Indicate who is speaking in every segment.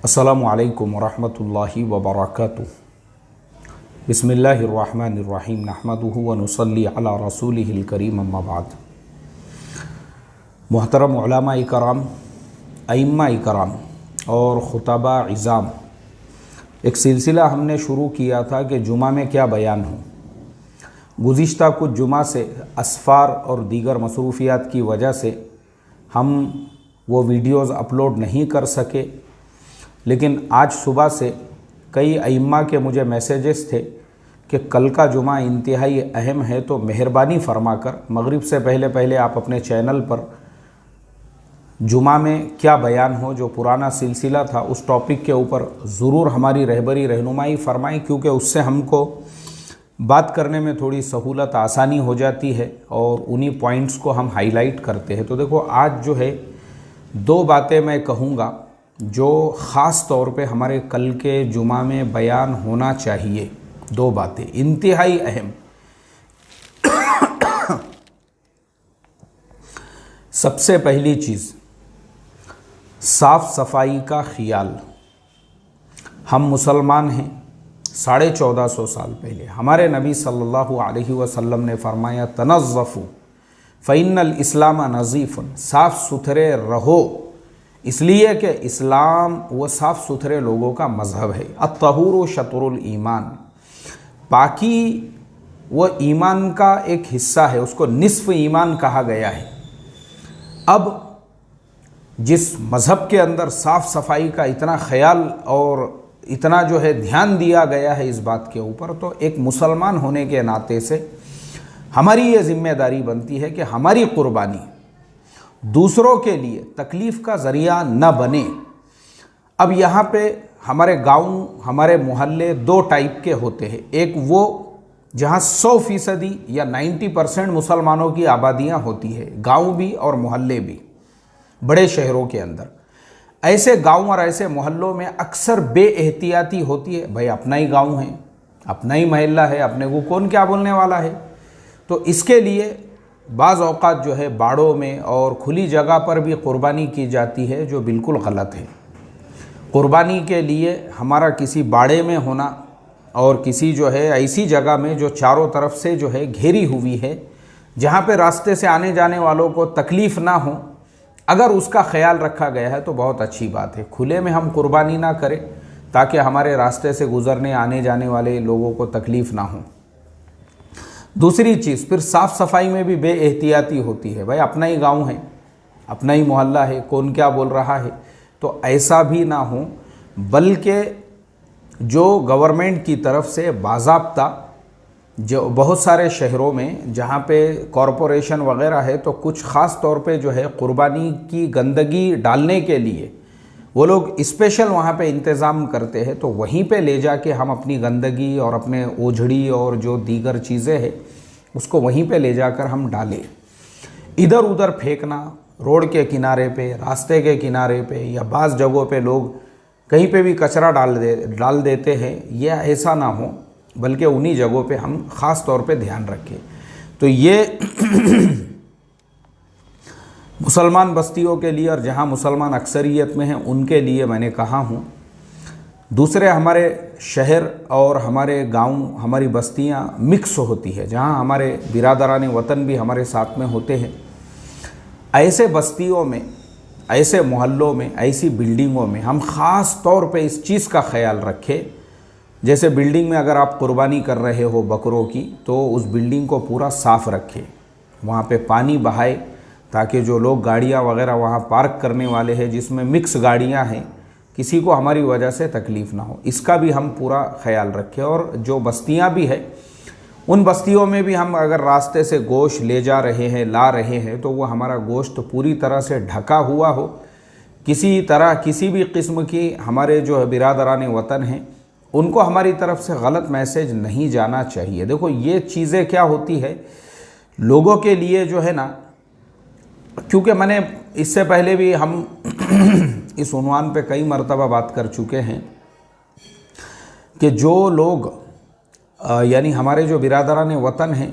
Speaker 1: अस्सलामु अलैकुम वरहमतुल्लाहि वबरकातुहू। बिस्मिल्लाहिर्रहमानिर्रहीम नहमदुहु व नुसल्ली अला रसूलिहिल करीम अम्मा बाद। मुहतरम उलमा इकराम, अइम्मा इकराम और खुतबा इज़ाम, एक सिलसिला हमने शुरू किया था कि जुमा में क्या बयान हो। गुज़िश्ता कुछ जुमा से असफ़ार और दीगर मसरूफ़ियात की वजह से हम वो वीडियोज़ अपलोड नहीं कर सके, लेकिन आज सुबह से कई अइम्मा के मुझे मैसेजेस थे कि कल का जुमा इंतहाई अहम है, तो मेहरबानी फरमाकर मगरिब से पहले पहले आप अपने चैनल पर जुमा में क्या बयान हो, जो पुराना सिलसिला था उस टॉपिक के ऊपर ज़रूर हमारी रहबरी रहनुमाई फरमाएं, क्योंकि उससे हमको बात करने में थोड़ी सहूलत आसानी हो जाती है और उन्हीं पॉइंट्स को हम हाईलाइट करते हैं। तो देखो, आज जो है दो बातें मैं कहूँगा जो ख़ास तौर पे हमारे कल के जुमा में बयान होना चाहिए। दो बातें इंतहाई अहम। सबसे पहली चीज़, साफ़ सफाई का ख्याल। हम मुसलमान हैं। 1450 साल पहले हमारे नबी सल्लल्लाहु अलैहि वसल्लम ने फरमाया, तनज़्ज़फ़ू फ़इन्नल इस्लाम नज़ीफ़ुन, साफ़ सुथरे रहो, इसलिए कि इस्लाम वो साफ़ सुथरे लोगों का मज़हब है। अत्तहूरु शतरुल ईमान, पाकी वो ईमान का एक हिस्सा है, उसको निस्फ़ ईमान कहा गया है। अब जिस मज़हब के अंदर साफ़ सफाई का इतना ख्याल और इतना जो है ध्यान दिया गया है इस बात के ऊपर, तो एक मुसलमान होने के नाते से हमारी ये ज़िम्मेदारी बनती है कि हमारी कुर्बानी दूसरों के लिए तकलीफ़ का ज़रिया न बने। अब यहाँ पे हमारे गांव, हमारे मोहल्ले दो टाइप के होते हैं। एक वो जहाँ 100% या 90% मुसलमानों की आबादियाँ होती है, गांव भी और मोहल्ले भी, बड़े शहरों के अंदर। ऐसे गांव और ऐसे मोहल्लों में अक्सर बेएहतियाती होती है। भाई, अपना ही गांव है, अपना ही महल्ला है, अपने को कौन क्या बोलने वाला है। तो इसके लिए बाज़ औक़ात जो है बाड़ों में और खुली जगह पर भी क़ुरबानी की जाती है, जो बिल्कुल गलत है। क़ुरबानी के लिए हमारा किसी बाड़े में होना और किसी जो है ऐसी जगह में जो चारों तरफ से जो है घेरी हुई है, जहाँ पे रास्ते से आने जाने वालों को तकलीफ़ ना हो, अगर उसका ख्याल रखा गया है तो बहुत अच्छी बात है। खुले में हम कुर्बानी ना करें ताकि हमारे रास्ते से गुज़रने आने जाने वाले लोगों को तकलीफ़ ना हो। दूसरी चीज़, फिर साफ़ सफाई में भी बेएहतियाती होती है। भाई, अपना ही गांव है, अपना ही मोहल्ला है, कौन क्या बोल रहा है। तो ऐसा भी ना हो, बल्कि जो गवर्नमेंट की तरफ से बाज़ाब्ता, जो बहुत सारे शहरों में जहाँ पे कॉरपोरेशन वगैरह है, तो कुछ ख़ास तौर पे जो है क़ुरबानी की गंदगी डालने के लिए वो लोग स्पेशल वहाँ पे इंतज़ाम करते हैं। तो वहीं पे ले जाके हम अपनी गंदगी और अपने ओझड़ी और जो दीगर चीज़ें हैं उसको वहीं पे ले जाकर हम डालें। इधर उधर फेंकना, रोड के किनारे पे, रास्ते के किनारे पे, या बाज़ जगहों पे लोग कहीं पे भी कचरा डाल देते हैं, यह ऐसा ना हो, बल्कि उन्हीं जगहों पे हम ख़ास तौर पे ध्यान रखें। तो ये मुसलमान बस्तियों के लिए और जहाँ मुसलमान अक्सरियत में हैं उनके लिए मैंने कहा हूँ। दूसरे, हमारे शहर और हमारे गांव, हमारी बस्तियाँ मिक्स होती है, जहाँ हमारे बिरादरान वतन भी हमारे साथ में होते हैं। ऐसे बस्तियों में, ऐसे मोहल्लों में, ऐसी बिल्डिंगों में हम ख़ास तौर पे इस चीज़ का ख्याल रखें। जैसे बिल्डिंग में अगर आप कुर्बानी कर रहे हो बकरों की, तो उस बिल्डिंग को पूरा साफ़ रखें, वहाँ पे पानी बहाए, ताकि जो लोग गाड़ियाँ वगैरह वहाँ पार्क करने वाले हैं, जिसमें मिक्स गाड़ियाँ हैं, किसी को हमारी वजह से तकलीफ़ ना हो, इसका भी हम पूरा ख्याल रखें। और जो बस्तियाँ भी है, उन बस्तियों में भी हम अगर रास्ते से गोश्त ले जा रहे हैं, ला रहे हैं, तो वो हमारा गोश्त पूरी तरह से ढका हुआ हो। किसी तरह किसी भी किस्म की हमारे जो बिरादरान वतन हैं उनको हमारी तरफ से गलत मैसेज नहीं जाना चाहिए। देखो, ये चीज़ें क्या होती है लोगों के लिए जो है ना, क्योंकि मैंने इससे पहले भी हम इस उन्वान पे कई मरतबा बात कर चुके हैं कि जो लोग यानी हमारे जो बिरादरान वतन हैं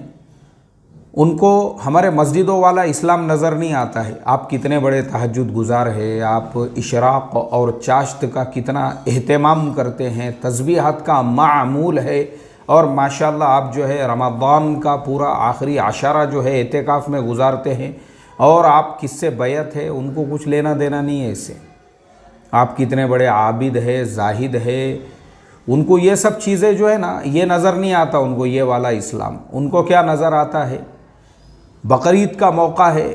Speaker 1: उनको हमारे मस्जिदों वाला इस्लाम नज़र नहीं आता है। आप कितने बड़े तहज्जुद गुजार है, आप इशराक और चाश्त का कितना एहतमाम करते हैं, तस्बीहात का मामूल है, और माशाल्लाह आप जो है रमज़ान का पूरा आखिरी आशरा जो है एतेकाफ़ में गुजारते हैं, और आप किससे बैत है, उनको कुछ लेना देना नहीं है इससे। आप कितने बड़े आबिद है, जाहिद है, उनको ये सब चीज़ें जो है ना ये नज़र नहीं आता उनको, ये वाला इस्लाम। उनको क्या नज़र आता है, बकरीद का मौका है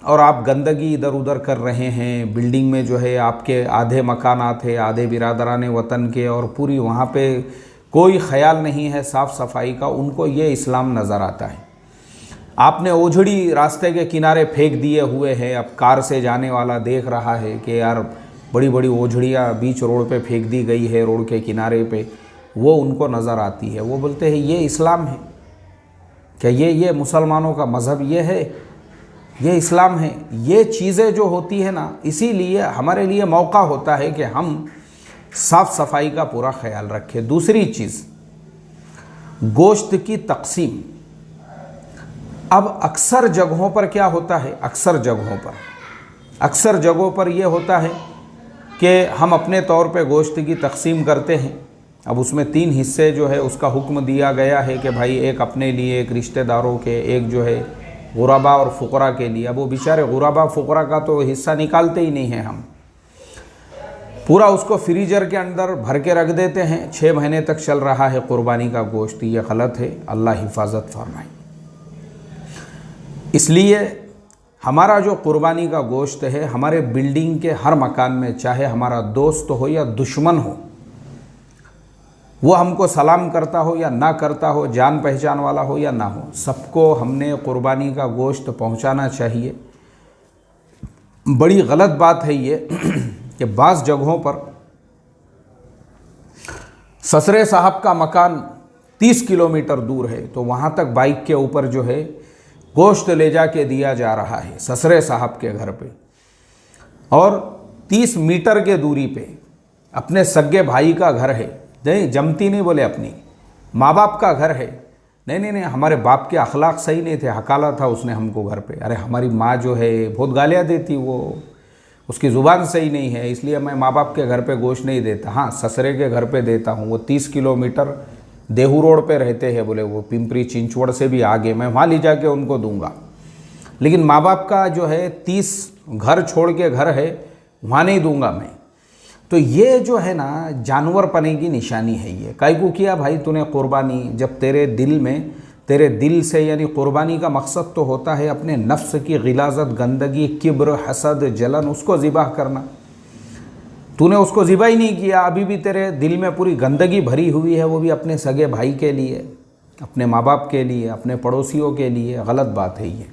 Speaker 1: और आप गंदगी इधर उधर कर रहे हैं, बिल्डिंग में जो है आपके आधे मकानात है, आधे बिरादरान वतन के, और पूरी वहाँ पे कोई ख्याल नहीं है साफ़ सफाई का, उनको ये इस्लाम नज़र आता है। आपने ओझड़ी रास्ते के किनारे फेंक दिए हुए हैं, अब कार से जाने वाला देख रहा है कि यार बड़ी बड़ी ओझड़ियाँ बीच रोड पे फेंक दी गई है रोड के किनारे पे, वो उनको नज़र आती है। वो बोलते हैं ये इस्लाम है क्या, ये मुसलमानों का मज़हब ये है, ये इस्लाम है। ये चीज़ें जो होती है ना, इसीलिए हमारे लिए मौका होता है कि हम साफ़ सफाई का पूरा ख्याल रखें। दूसरी चीज़, गोश्त की तकसीम। अब अक्सर जगहों पर क्या होता है, अक्सर जगहों पर यह होता है कि हम अपने तौर पे गोश्त की तकसीम करते हैं। अब उसमें 3 हिस्से जो है उसका हुक्म दिया गया है कि भाई एक अपने लिए, एक रिश्तेदारों के, एक जो है गुरबा और फ़ुकरा के लिए। अब वो बेचारे गुरबा फ़ुकरा का तो हिस्सा निकालते ही नहीं हैं, हम पूरा उसको फ्रीजर के अंदर भर के रख देते हैं, 6 महीने तक चल रहा है कुर्बानी का गोश्त। ये गलत है, अल्लाह हिफाजत फरमाए। इसलिए हमारा जो कुर्बानी का गोश्त है, हमारे बिल्डिंग के हर मकान में, चाहे हमारा दोस्त हो या दुश्मन हो, वो हमको सलाम करता हो या ना करता हो, जान पहचान वाला हो या ना हो, सबको हमने कुर्बानी का गोश्त पहुंचाना चाहिए। बड़ी गलत बात है ये कि बाज़ जगहों पर ससरे साहब का मकान 30 किलोमीटर दूर है, तो वहाँ तक बाइक के ऊपर जो है गोश्त ले जाके दिया जा रहा है ससरे साहब के घर पे, और 30 मीटर के दूरी पे अपने सगे भाई का घर है, नहीं जमती नहीं बोले, अपनी माँ बाप का घर है, नहीं, हमारे बाप के अखलाक सही नहीं थे, हकाला था उसने हमको घर पे। अरे हमारी माँ जो है बहुत गालियाँ देती, वो उसकी ज़ुबान सही नहीं है, इसलिए मैं माँ बाप के घर पे गोश्त नहीं देता। हाँ, ससरे के घर पे देता हूँ, वो 30 किलोमीटर देहू रोड पे रहते हैं, बोले वो पिंपरी चिंचवड़ से भी आगे, मैं वहाँ ले जाके उनको दूंगा। लेकिन माँ बाप का जो है 30 घर छोड़ के घर है, वहाँ नहीं दूंगा मैं। तो ये जो है ना जानवर पने की निशानी है। ये काहे को किया भाई तूने कुर्बानी, जब तेरे दिल से, यानी कुर्बानी का मकसद तो होता है अपने नफ्स की गिलाजत, गंदगी, किब्र, हसद, जलन, उसको ज़िबाह करना। तूने उसको ज़िबा ही नहीं किया, अभी भी तेरे दिल में पूरी गंदगी भरी हुई है, वो भी अपने सगे भाई के लिए, अपने माँ बाप के लिए, अपने पड़ोसियों के लिए। गलत बात है ये।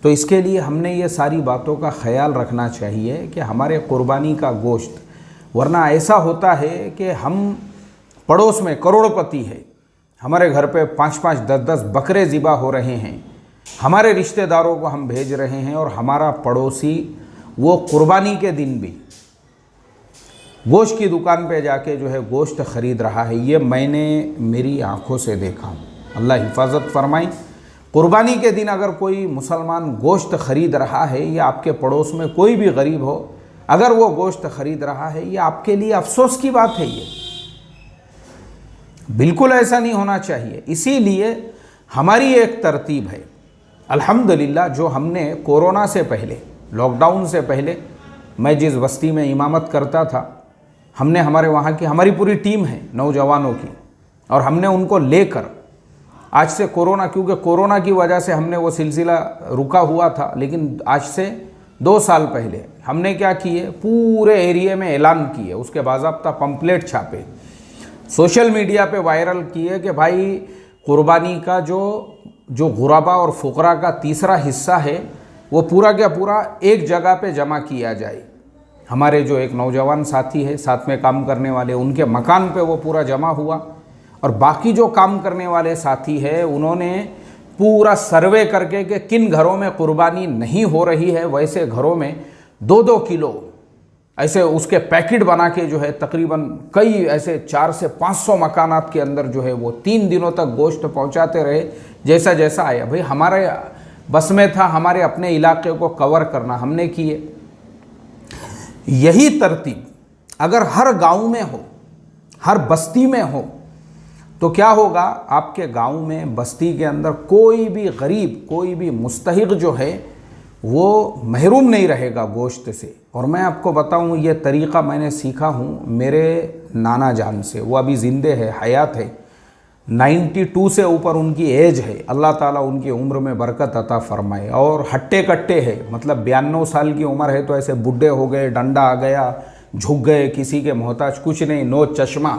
Speaker 1: तो इसके लिए हमने ये सारी बातों का ख्याल रखना चाहिए कि हमारे कुर्बानी का गोश्त, वरना ऐसा होता है कि हम पड़ोस में करोड़पति है, हमारे घर पे 5-5, 10-10 बकरे ज़िबा हो रहे हैं, हमारे रिश्तेदारों को हम भेज रहे हैं, और हमारा पड़ोसी वो कुर्बानी के दिन भी गोश्त की दुकान पे जाके जो है गोश्त ख़रीद रहा है। ये मैंने मेरी आंखों से देखा हूँ, अल्लाह हिफाजत फरमाए। कुर्बानी के दिन अगर कोई मुसलमान गोश्त ख़रीद रहा है, या आपके पड़ोस में कोई भी गरीब हो अगर वो गोश्त ख़रीद रहा है, ये आपके लिए अफसोस की बात है। ये बिल्कुल ऐसा नहीं होना चाहिए। इसीलिए हमारी एक तरतीब है अल्हम्दुलिल्लाह, जो हमने कोरोना से पहले, लॉकडाउन से पहले, मैं जिस बस्ती में इमामत करता था, हमने हमारे वहाँ की, हमारी पूरी टीम है नौजवानों की, और हमने उनको लेकर आज से कोरोना, क्योंकि कोरोना की वजह से हमने वो सिलसिला रुका हुआ था, लेकिन आज से 2 साल पहले हमने क्या किए, पूरे एरिया में ऐलान किए, उसके बाज़ाब्ता पंपलेट छापे, सोशल मीडिया पे वायरल किए कि भाई कुर्बानी का जो गुरबा और फ़ुकरा का तीसरा हिस्सा है, वो पूरा क्या पूरा एक जगह पे जमा किया जाए। हमारे जो एक नौजवान साथी है, साथ में काम करने वाले, उनके मकान पे वो पूरा जमा हुआ, और बाकी जो काम करने वाले साथी है उन्होंने पूरा सर्वे करके कि किन घरों में कुर्बानी नहीं हो रही है, वैसे घरों में 2-2 किलो ऐसे उसके पैकेट बना के जो है तकरीबन कई ऐसे 400 से 500 मकानात के अंदर जो है वो 3 दिनों तक गोश्त पहुंचाते रहे। जैसा जैसा आया। भाई हमारे बस में था हमारे अपने इलाके को कवर करना, हमने किए। यही तरतीब अगर हर गांव में हो, हर बस्ती में हो, तो क्या होगा, आपके गांव में बस्ती के अंदर कोई भी गरीब, कोई भी मुस्तहिक जो है वो महरूम नहीं रहेगा गोश्त से। और मैं आपको बताऊं, ये तरीक़ा मैंने सीखा हूं मेरे नाना जान से, वो अभी ज़िंदे है, हयात है, 92 से ऊपर उनकी एज है, अल्लाह ताला उनकी उम्र में बरकत अता फरमाए। और हट्टे कट्टे है, मतलब 92 साल की उम्र है तो ऐसे बुढ़े हो गए, डंडा आ गया, झुक गए, किसी के मोहताज कुछ नहीं, नो चश्मा,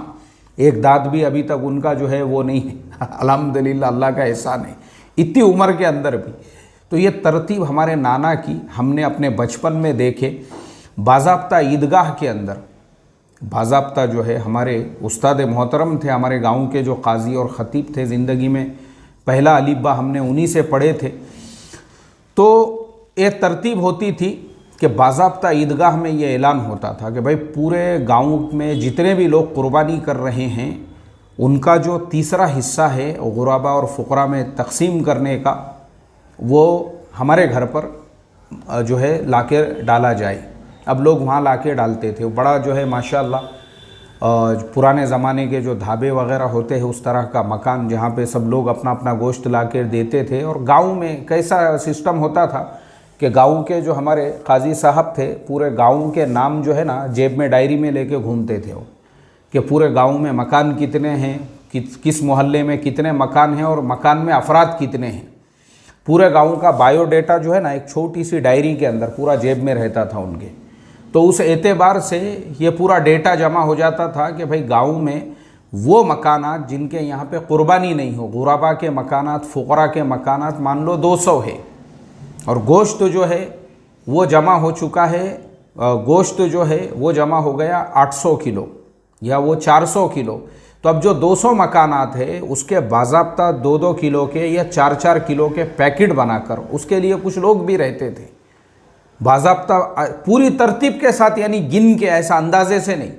Speaker 1: एक दांत भी अभी तक उनका जो है वो नहीं है। अल्हम्दुलिल्लाह, अल्लाह का एहसान है इतनी उम्र के अंदर भी। तो ये तरतीब हमारे नाना की हमने अपने बचपन में देखे। बाज़ाब्ता ईदगाह के अंदर, बाज़ाब्ता जो है हमारे उस्ताद मोहतरम थे, हमारे गांव के जो काजी और ख़तीब थे, ज़िंदगी में पहला अलीबा हमने उन्हीं से पढ़े थे। तो ये तरतीब होती थी कि बाज़ाब्ता ईदगाह में ये ऐलान होता था कि भाई पूरे गांव में जितने भी लोग कुर्बानी कर रहे हैं उनका जो तीसरा हिस्सा है गुराबा और फ़ुकरा में तकसीम करने का, वो हमारे घर पर जो है लाके डाला जाए। अब लोग वहाँ लाके डालते थे, बड़ा जो है माशाअल्लाह पुराने ज़माने के जो ढाबे वगैरह होते हैं उस तरह का मकान जहाँ पे सब लोग अपना अपना गोश्त लाके देते थे। और गांव में कैसा सिस्टम होता था कि गांव के जो हमारे काजी साहब थे, पूरे गांव के नाम जो है ना जेब में डायरी में लेके घूमते थे वो, कि पूरे गांव में मकान कितने हैं, किस मोहल्ले में कितने मकान हैं और मकान में अफराद कितने हैं। पूरे गांव का बायोडेटा जो है ना एक छोटी सी डायरी के अंदर पूरा जेब में रहता था उनके। तो उस एतबार से ये पूरा डेटा जमा हो जाता था कि भाई गांव में वो मकानात जिनके यहाँ पे कुर्बानी नहीं हो, गुराबा के मकानात, फ़ुकरा के मकानात मान लो 200 है, और गोश्त जो है वो जमा हो चुका है, गोश्त जो है वो जमा हो गया 800 किलो या वो 400 किलो। तो अब जो 200 मकानात है उसके बाज़ाब्ता 2-2 किलो के या 4-4 किलो के पैकेट बनाकर, उसके लिए कुछ लोग भी रहते थे बाज़ाब्ता पूरी तरतीब के साथ, यानी गिन के, ऐसा अंदाजे से नहीं,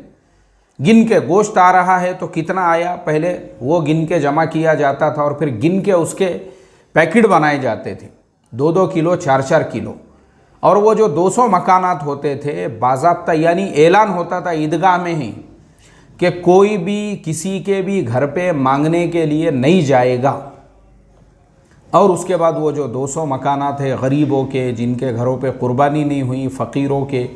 Speaker 1: गिन के गोश्त आ रहा है तो कितना आया पहले वो गिन के जमा किया जाता था और फिर गिन के उसके पैकेट बनाए जाते थे 2-2 किलो 4-4 किलो। और वो जो 200 मकानात होते थे बाज़ाब्ता, यानी ऐलान होता था ईदगाह में ही कि कोई भी किसी के भी घर पे मांगने के लिए नहीं जाएगा। और उसके बाद वो जो 200 मकानात है गरीबों के, जिनके घरों पे कुर्बानी नहीं हुई, फ़कीरों के,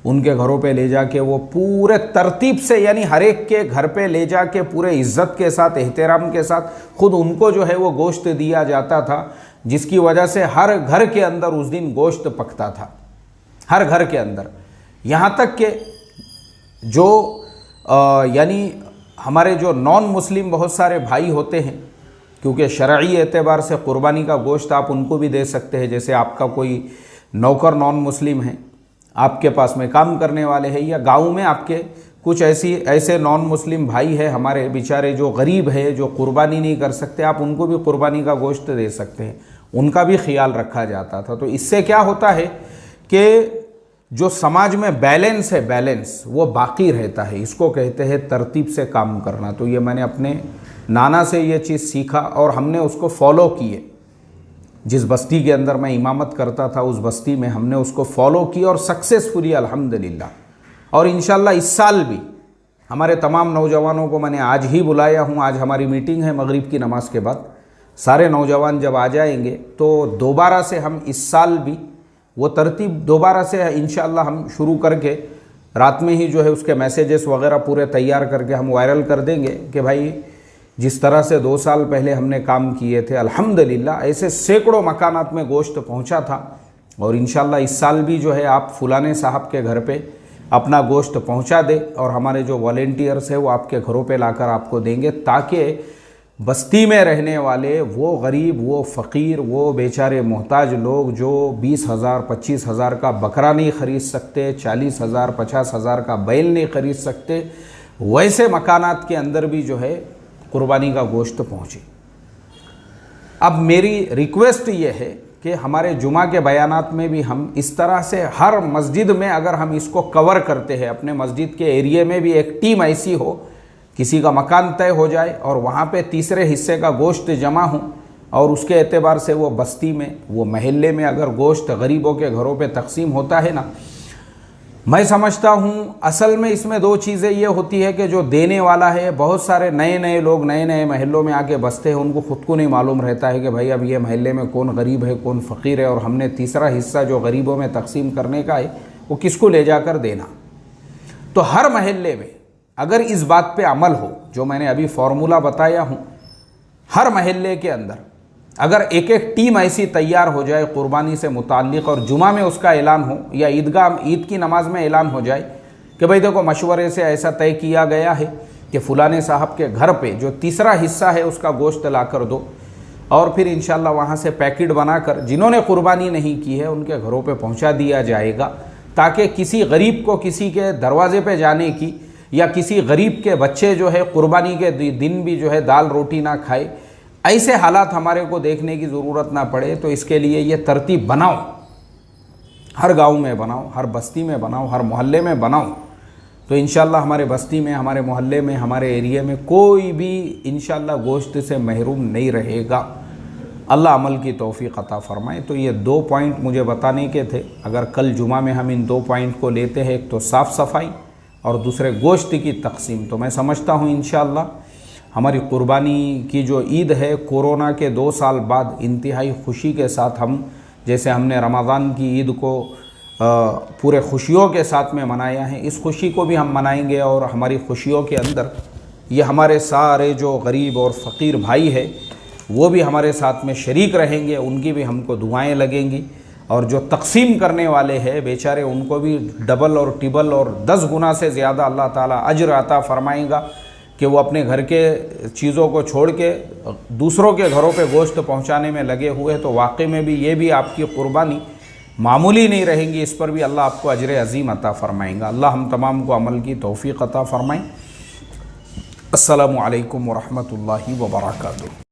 Speaker 1: उनके घरों पे ले जाके वो पूरे तरतीब से, यानी हर एक के घर पे ले जाके पूरे इज़्ज़त के साथ, एहतराम के साथ खुद उनको जो है वो गोश्त दिया जाता था, जिसकी वजह से हर घर के अंदर उस दिन गोश्त पकता था, हर घर के अंदर। यहाँ तक कि जो यानी हमारे जो नॉन मुस्लिम बहुत सारे भाई होते हैं, क्योंकि शरई एतबार से कुर्बानी का गोश्त आप उनको भी दे सकते हैं। जैसे आपका कोई नौकर नॉन मुस्लिम है, आपके पास में काम करने वाले हैं, या गांव में आपके कुछ ऐसे नॉन मुस्लिम भाई है हमारे बेचारे जो गरीब है, जो कुर्बानी नहीं कर सकते, आप उनको भी कुर्बानी का गोश्त दे सकते हैं, उनका भी ख्याल रखा जाता था। तो इससे क्या होता है कि जो समाज में बैलेंस है, बैलेंस वो बाकी रहता है। इसको कहते हैं तरतीब से काम करना। तो ये मैंने अपने नाना से ये चीज़ सीखा और हमने उसको फॉलो किए। जिस बस्ती के अंदर मैं इमामत करता था उस बस्ती में हमने उसको फॉलो किया और सक्सेसफुली अल्हम्दुलिल्लाह। और इंशाल्लाह इस साल भी हमारे तमाम नौजवानों को मैंने आज ही बुलाया हूँ। आज हमारी मीटिंग है मगरिब की नमाज के बाद। सारे नौजवान जब आ जाएंगे तो दोबारा से हम इस साल भी वो तरतीब दोबारा से इंशाअल्लाह हम शुरू करके रात में ही जो है उसके मैसेजेस वगैरह पूरे तैयार करके हम वायरल कर देंगे कि भाई जिस तरह से 2 साल पहले हमने काम किए थे अल्हम्दुलिल्लाह ऐसे सैकड़ों मकानात में गोश्त पहुंचा था। और इंशाअल्लाह इस साल भी जो है आप फुलाने साहब के घर पे अपना गोश्त पहुंचा दे और हमारे जो वॉलेंटियर्स है वो आपके घरों पे लाकर आपको देंगे, ताकि बस्ती में रहने वाले वो गरीब, वो फ़कीर, वो बेचारे मोहताज लोग जो 20,000 25,000 का बकरा नहीं ख़रीद सकते, 40,000 50,000 का बैल नहीं ख़रीद सकते, वैसे मकानात के अंदर भी जो है कुर्बानी का गोश्त पहुँचे। अब मेरी रिक्वेस्ट ये है कि हमारे जुमा के बयानात में भी हम इस तरह से हर मस्जिद में अगर हम इसको कवर करते हैं, अपने मस्जिद के एरिए में भी एक टीम ऐसी हो, किसी का मकान तय हो जाए और वहाँ पे तीसरे हिस्से का गोश्त जमा हो और उसके एतबार से वो बस्ती में, वो महल्ले में अगर गोश्त गरीबों के घरों पे तकसीम होता है ना, मैं समझता हूँ असल में इसमें दो चीज़ें ये होती है कि जो देने वाला है, बहुत सारे नए नए लोग नए नए महल्लों में आके बसते हैं, उनको ख़ुद को नहीं मालूम रहता है कि भाई अब ये महल्ले में कौन गरीब है कौन फ़कीर है, और हमने तीसरा हिस्सा जो गरीबों में तकसीम करने का है वो किसको ले जाकर देना। तो हर महल्ले में अगर इस बात पे अमल हो जो मैंने अभी फार्मूला बताया हूँ, हर महल्ले के अंदर अगर एक एक टीम ऐसी तैयार हो जाए कुर्बानी से मुताल्लिक़, और जुमा में उसका ऐलान हो या ईद की नमाज में ऐलान हो जाए कि भाई देखो मशवरे से ऐसा तय किया गया है कि फ़ुलाने साहब के घर पे जो तीसरा हिस्सा है उसका गोश्त ला कर दो, और फिर इंशाल्लाह वहाँ से पैकेट बनाकर जिन्होंने कुर्बानी नहीं की है उनके घरों पे पहुँचा दिया जाएगा, ताकि किसी गरीब को किसी के दरवाजे पे जाने की, या किसी गरीब के बच्चे जो है कुर्बानी के दिन भी जो है दाल रोटी ना खाए, ऐसे हालात हमारे को देखने की ज़रूरत ना पड़े। तो इसके लिए ये तरतीब बनाओ, हर गांव में बनाओ, हर बस्ती में बनाओ, हर मोहल्ले में बनाओ, तो इंशाल्लाह हमारे बस्ती में, हमारे मोहल्ले में, हमारे एरिया में कोई भी इंशाल्लाह गोश्त से महरूम नहीं रहेगा। अल्लाह अमल की तौफीक अता फ़रमाए। तो ये 2 पॉइंट मुझे बताने के थे। अगर कल जुमा में हम इन 2 पॉइंट को लेते हैं, एक तो साफ़ सफाई और दूसरे गोश्त की तकसीम, तो मैं समझता हूँ इंशाअल्लाह हमारी कुर्बानी की जो ईद है कोरोना के 2 साल बाद इंतहाई खुशी के साथ हम, जैसे हमने रमज़ान की ईद को पूरे खुशियों के साथ में मनाया है, इस खुशी को भी हम मनाएंगे। और हमारी खुशियों के अंदर ये हमारे सारे जो गरीब और फ़कीर भाई है वो भी हमारे साथ में शरीक रहेंगे, उनकी भी हमको दुआएं लगेंगी। और जो तकसीम करने वाले हैं बेचारे, उनको भी डबल और टिबल और 10 गुना से ज़्यादा अल्लाह ताला अजर अता फ़रमाएगा कि वो अपने घर के चीज़ों को छोड़ के दूसरों के घरों पे गोश्त पहुंचाने में लगे हुए हैं। तो वाकई में भी ये भी आपकी कुर्बानी मामूली नहीं रहेंगी, इस पर भी अल्लाह आपको अजर अज़ीम अता फ़रमाएगा। अल्लाह हम तमाम को अमल की तौफ़ीक़ अता फ़रमाएँ। अस्सलामु अलैकुम व रहमतुल्लाहि व बरकातुहू।